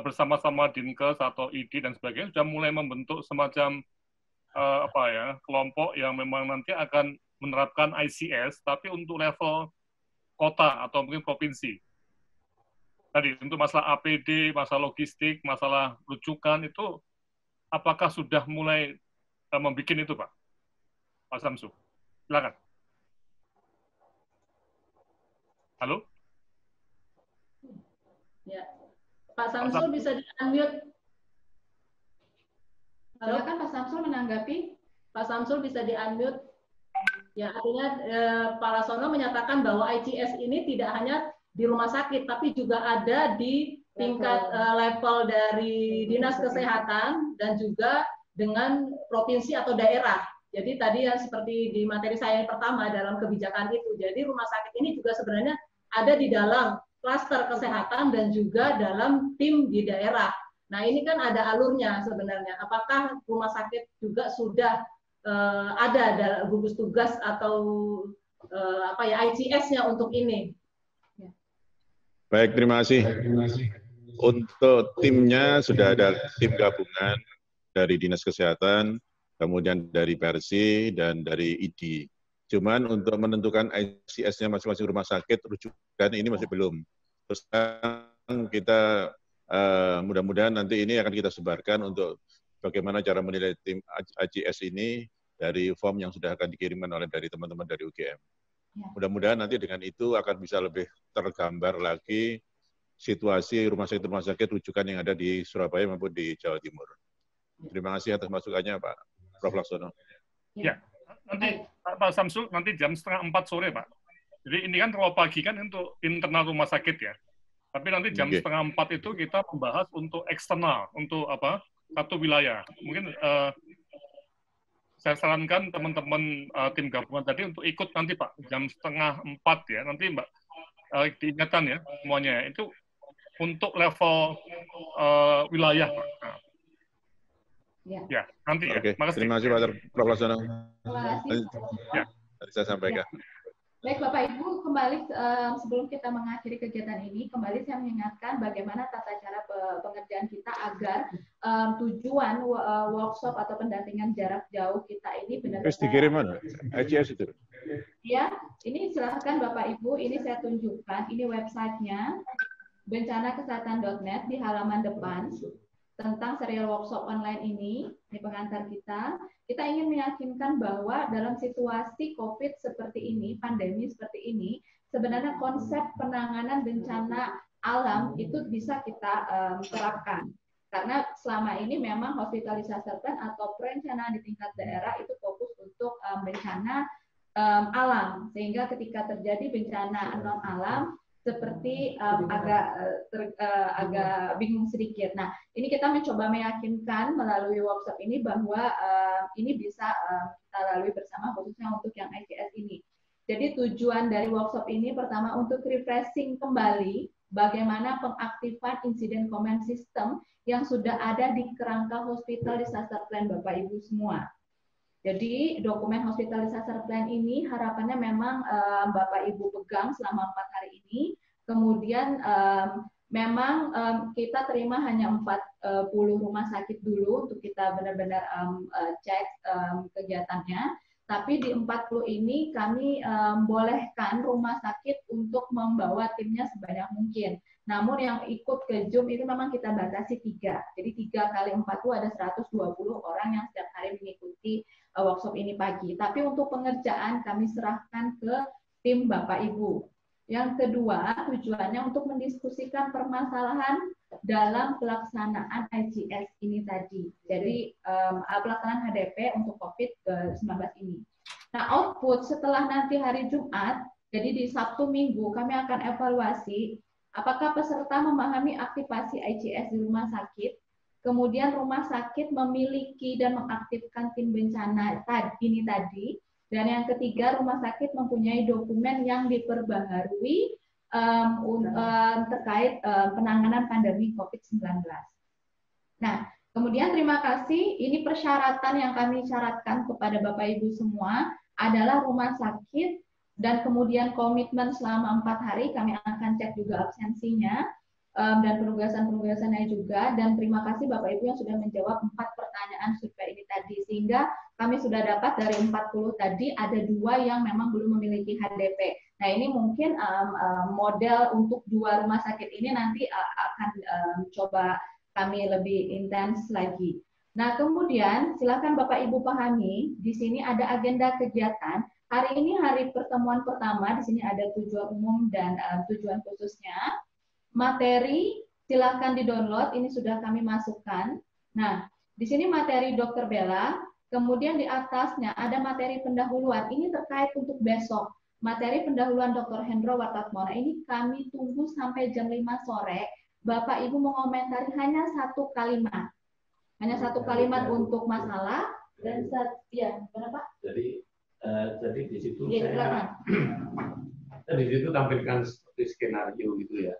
bersama-sama Dinkes atau ID dan sebagainya sudah mulai membentuk semacam kelompok yang memang nanti akan menerapkan ICS tapi untuk level kota atau mungkin provinsi. Tadi untuk masalah APD, masalah logistik, masalah rujukan itu apakah sudah mulai membuat itu, Pak? Pak Samsul, silakan. Halo? Ya, Pak Samsul bisa di-unmute. Halo, Silakan Pak Samsul menanggapi. Pak Samsul bisa di-unmute. Ya, artinya Pak Lasono menyatakan bahwa ICS ini tidak hanya di rumah sakit, tapi juga ada di tingkat level dari dinas kesehatan dan juga dengan provinsi atau daerah. Jadi tadi yang seperti di materi saya yang pertama dalam kebijakan itu. Jadi rumah sakit ini juga sebenarnya ada di dalam klaster kesehatan dan juga dalam tim di daerah. Nah ini kan ada alurnya sebenarnya. Apakah rumah sakit juga sudah ada gugus tugas atau ICS-nya untuk ini? Baik, terima kasih. Untuk timnya sudah ada tim gabungan dari Dinas Kesehatan, kemudian dari Persi, dan dari ID. Cuman untuk menentukan ICS-nya masing-masing rumah sakit, rujukan ini masih belum. Terus kita mudah-mudahan nanti ini akan kita sebarkan untuk bagaimana cara menilai tim ICS ini dari form yang sudah akan dikirimkan oleh dari teman-teman dari UGM. Mudah-mudahan nanti dengan itu akan bisa lebih tergambar lagi situasi rumah sakit rujukan yang ada di Surabaya maupun di Jawa Timur. Terima kasih atas masukannya Pak Prof. Laksono. Ya, nanti Pak Samsul nanti jam 3:30 sore Pak. Jadi ini kan kalau pagi kan untuk internal rumah sakit ya. Tapi nanti jam 3:30 itu kita membahas untuk eksternal, untuk satu wilayah. Mungkin saya sarankan teman-teman tim gabungan tadi untuk ikut nanti Pak jam 3:30 ya. Nanti Mbak diingatkan ya semuanya ya. Itu untuk level wilayah Pak. Nah. Ya, nanti ya. Oke, terima kasih Pak Prof. Laksono. Terima kasih. Ya. Tadi saya sampaikan. Baik Bapak Ibu, kembali sebelum kita mengakhiri kegiatan ini, kembali saya mengingatkan bagaimana tata cara pengerjaan kita agar tujuan workshop atau pendampingan jarak jauh kita ini benar-benar. Terus dikirim mana? ICS itu. Ya, ini silahkan Bapak Ibu, ini saya tunjukkan, ini websitenya bencanakesehatan.net di halaman depan tentang serial workshop online ini di pengantar kita. Kita ingin meyakinkan bahwa dalam situasi COVID seperti ini, pandemi seperti ini, sebenarnya konsep penanganan bencana alam itu bisa kita terapkan. Karena selama ini memang hospitalisasi plan atau perencanaan di tingkat daerah itu fokus untuk bencana alam. Sehingga ketika terjadi bencana non alam, seperti agak bingung sedikit. Nah, ini kita mencoba meyakinkan melalui workshop ini bahwa ini bisa kita lalui bersama khususnya untuk yang ICS ini. Jadi tujuan dari workshop ini pertama untuk refreshing kembali bagaimana pengaktifan insiden command system yang sudah ada di kerangka hospital disaster plan Bapak Ibu semua. Jadi dokumen hospital disaster plan ini harapannya memang Bapak Ibu pegang selama 4 hari ini. Kemudian memang kita terima hanya 40 rumah sakit dulu untuk kita benar-benar cek kegiatannya. Tapi di 40 ini kami bolehkan rumah sakit untuk membawa timnya sebanyak mungkin. Namun yang ikut ke Zoom itu memang kita batasi 3. Jadi 3 kali 4 itu ada 120 orang yang setiap hari mengikuti workshop ini pagi. Tapi untuk pengerjaan kami serahkan ke tim Bapak Ibu. Yang kedua, tujuannya untuk mendiskusikan permasalahan dalam pelaksanaan ICS ini tadi. Jadi pelaksanaan HDP untuk COVID-19 ini. Nah, output setelah nanti hari Jumat, jadi di Sabtu Minggu kami akan evaluasi apakah peserta memahami aktivasi ICS di rumah sakit. Kemudian rumah sakit memiliki dan mengaktifkan tim bencana ini tadi. Dan yang ketiga, rumah sakit mempunyai dokumen yang diperbaharui terkait penanganan pandemi COVID-19. Nah, kemudian terima kasih. Ini persyaratan yang kami syaratkan kepada Bapak Ibu semua adalah rumah sakit dan kemudian komitmen selama 4 hari. Kami akan cek juga absensinya. Dan penugasan-penugasannya juga, dan terima kasih Bapak Ibu yang sudah menjawab 4 pertanyaan survei ini tadi, sehingga kami sudah dapat dari 40 tadi ada 2 yang memang belum memiliki HDP. Nah, ini mungkin model untuk 2 rumah sakit ini nanti akan coba kami lebih intens lagi. Nah, kemudian silakan Bapak Ibu pahami, di sini ada agenda kegiatan. Hari ini hari pertemuan pertama, di sini ada tujuan umum dan tujuan khususnya. Materi silakan di-download, ini sudah kami masukkan. Nah, di sini materi Dr. Bella, kemudian di atasnya ada materi pendahuluan. Ini terkait untuk besok. Materi pendahuluan Dr. Hendro Wartatmona ini kami tunggu sampai jam 5 sore. Bapak Ibu mengomentari hanya 1 kalimat. Hanya 1 kalimat untuk masalah dan ya, berapa? Jadi di situ ya, di situ tampilkan seperti skenario gitu ya.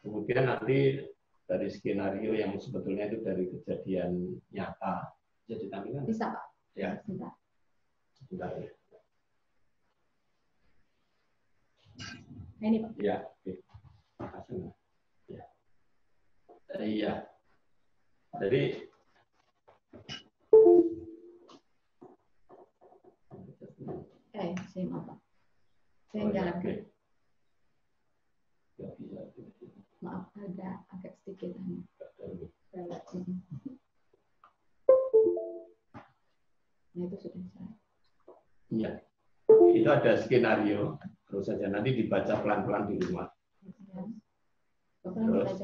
Kemudian nanti dari skenario yang sebetulnya itu dari kejadian nyata. Jadi tampilkan? Bisa, Pak. Ya. Sebentar ya. Ini, Pak. Ya, oke. Makasih. Ya. Iya. Jadi saya maaf, Pak. Saya jalan. Maaf, ada agak sedikit hanya. Nah, itu sudah saya. Iya. Itu ada skenario, terus saja nanti dibaca pelan-pelan di rumah. Terus,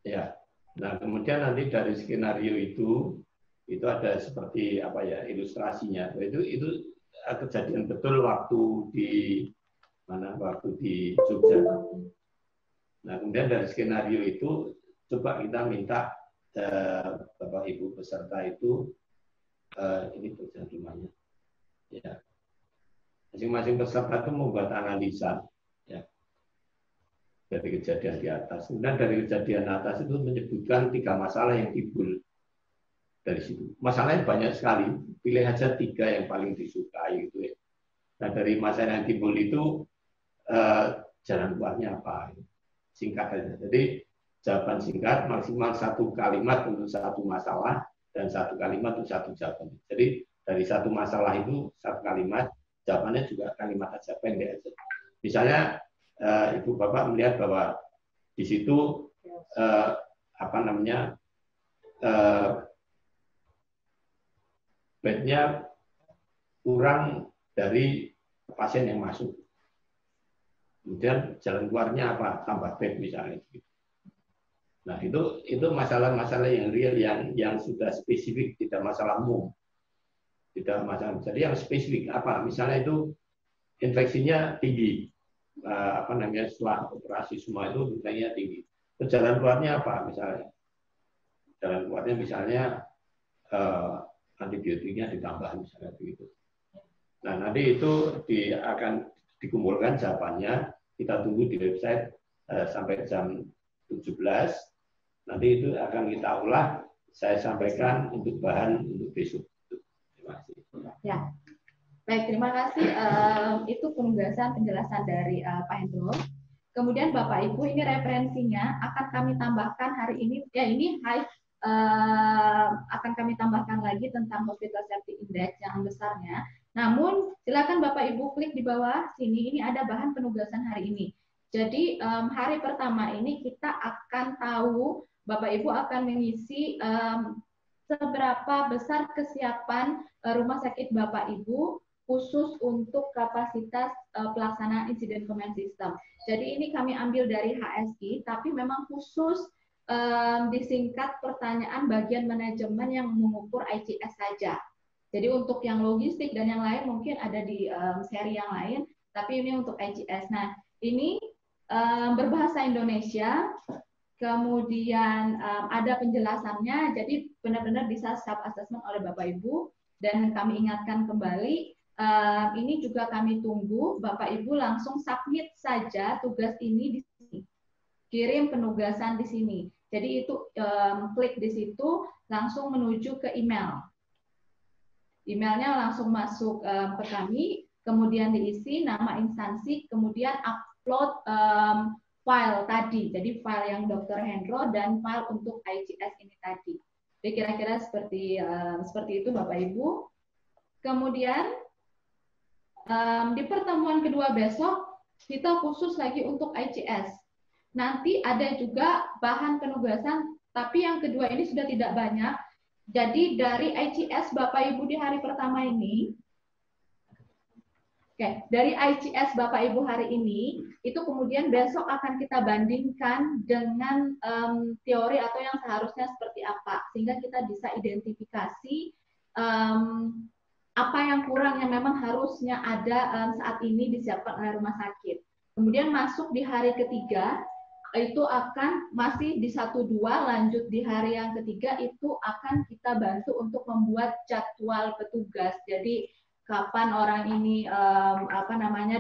ya. Nah, kemudian nanti dari skenario itu ada seperti apa ya, ilustrasinya. Itu kejadian betul waktu di mana? Waktu di Jogja. Nah, kemudian dari skenario itu coba kita minta Bapak Ibu peserta itu ini terjemahannya. Ya. Masing-masing peserta itu membuat analisa ya, dari kejadian di atas. Kemudian dari kejadian atas itu menyebutkan 3 masalah yang timbul dari situ. Masalahnya banyak sekali. Pilih aja 3 yang paling disukai gitu ya. Nah dari masalah yang timbul itu jalan keluarnya apa? Singkat aja. Jadi jawaban singkat maksimal 1 kalimat untuk 1 masalah dan 1 kalimat untuk 1 jawaban. Jadi dari 1 masalah itu 1 kalimat, jawabannya juga kalimat aja, pendek aja. Misalnya Ibu Bapak melihat bahwa di situ bednya kurang dari pasien yang masuk. Kemudian jalan keluarnya apa? Tambah bed misalnya. Nah itu masalah-masalah yang real yang sudah spesifik, tidak masalah umum. Tidak masalah. Jadi yang spesifik apa? Misalnya itu infeksinya tinggi, setelah operasi semua itu infeksinya tinggi. Jalan keluarnya apa? Misalnya jalan keluarnya misalnya antibiotiknya ditambah misalnya begitu. Nah nanti itu akan dikumpulkan jawabannya, kita tunggu di website sampai jam 17. Nanti itu akan kita ulah, saya sampaikan untuk bahan untuk besok. Terima kasih. Ya, baik, terima kasih. Itu penugasan penjelasan dari Pak Hendro. Kemudian Bapak Ibu, ini referensinya akan kami tambahkan hari ini. Ya, ini akan kami tambahkan lagi tentang Hospital Safety Index yang besarnya. Namun, silakan Bapak Ibu klik di bawah sini. Ini ada bahan penugasan hari ini. Jadi hari pertama ini kita akan tahu, Bapak Ibu akan mengisi seberapa besar kesiapan rumah sakit Bapak Ibu khusus untuk kapasitas pelaksanaan insiden command system. Jadi ini kami ambil dari HSI, tapi memang khusus disingkat pertanyaan bagian manajemen yang mengukur ICS saja. Jadi untuk yang logistik dan yang lain mungkin ada di seri yang lain, tapi ini untuk ICS. Nah, ini berbahasa Indonesia, kemudian ada penjelasannya, jadi benar-benar bisa self-assessment oleh Bapak Ibu, dan kami ingatkan kembali, ini juga kami tunggu, Bapak Ibu langsung submit saja tugas ini di sini, kirim penugasan di sini. Jadi itu klik di situ, langsung menuju ke email. Emailnya langsung masuk ke kami, kemudian diisi nama instansi, kemudian upload file tadi, jadi file yang Dr. Hendro dan file untuk ICS ini tadi. Jadi kira-kira seperti itu Bapak Ibu. Kemudian di pertemuan kedua besok kita khusus lagi untuk ICS. Nanti ada juga bahan penugasan, tapi yang kedua ini sudah tidak banyak. Jadi dari ICS Bapak Ibu di hari pertama ini, dari ICS Bapak Ibu hari ini, itu kemudian besok akan kita bandingkan dengan teori atau yang seharusnya seperti apa, sehingga kita bisa identifikasi apa yang kurang yang memang harusnya ada saat ini disiapkan oleh rumah sakit. Kemudian masuk di hari ketiga, itu akan masih di 1-2, lanjut di hari yang ketiga itu akan kita bantu untuk membuat jadwal petugas. Jadi kapan orang ini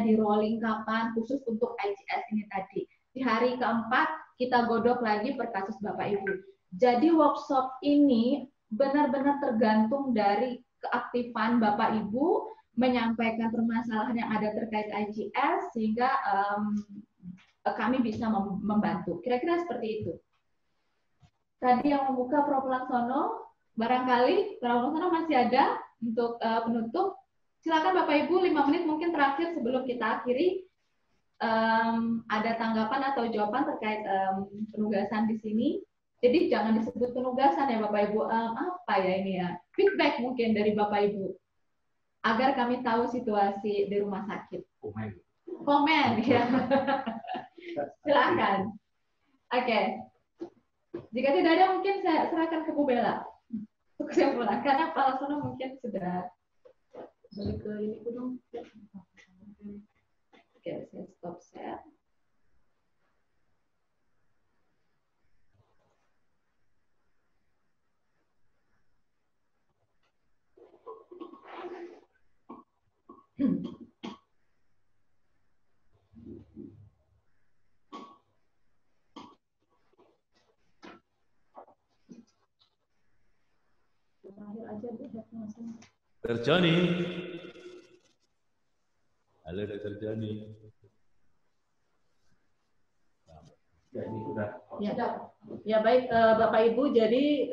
di rolling kapan khusus untuk ICS ini tadi. Di hari keempat kita godok lagi per kasus Bapak Ibu. Jadi workshop ini benar-benar tergantung dari keaktifan Bapak Ibu menyampaikan permasalahan yang ada terkait ICS sehingga kami bisa membantu. Kira-kira seperti itu. Tadi yang membuka Prof. Laksono, barangkali Prof. Laksono masih ada untuk penutup. Silakan Bapak Ibu 5 menit mungkin terakhir sebelum kita akhiri. Ada tanggapan atau jawaban terkait penugasan di sini. Jadi jangan disebut penugasan ya Bapak Ibu. Apa ya ini ya? Feedback mungkin dari Bapak Ibu agar kami tahu situasi di rumah sakit. Komen ya. Silakan. Oke. Jika tidak ada mungkin saya serahkan ke Bu Bella untuk kesimpulan karena Pak Laksono mungkin sudah balik ke ini dong. Oke, saya stop share. Dr. Joni. Halo Dr. Joni. Ya, ini sudah. Ya baik Bapak Ibu, jadi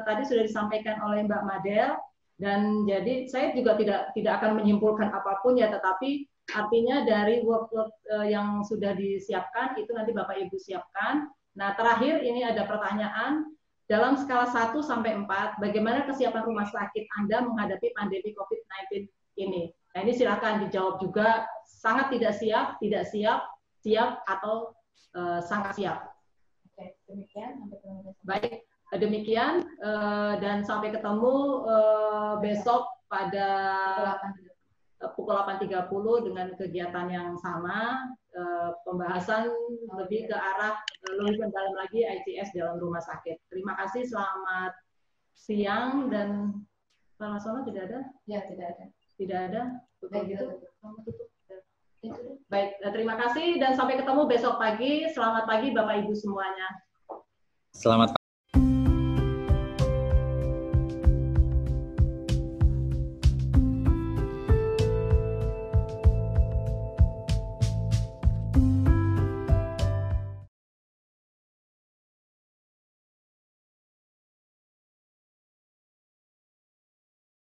tadi sudah disampaikan oleh Mbak Madel, dan jadi saya juga tidak akan menyimpulkan apapun ya, tetapi artinya dari workload yang sudah disiapkan itu nanti Bapak Ibu siapkan. Nah terakhir ini ada pertanyaan, dalam skala 1 sampai 4, bagaimana kesiapan rumah sakit Anda menghadapi pandemi COVID-19 ini? Nah ini silakan dijawab juga, sangat tidak siap, siap atau sangat siap. Oke, demikian. Baik, demikian dan sampai ketemu besok pada pukul 8.30 dengan kegiatan yang sama, pembahasan lebih ke arah lebih mendalam lagi ICS dalam rumah sakit. Terima kasih, selamat siang, dan Pak Lasono tidak ada? Ya, tidak ada. Tidak ada? Begitu? Baik, terima kasih dan sampai ketemu besok pagi. Selamat pagi Bapak Ibu semuanya. Selamat pagi.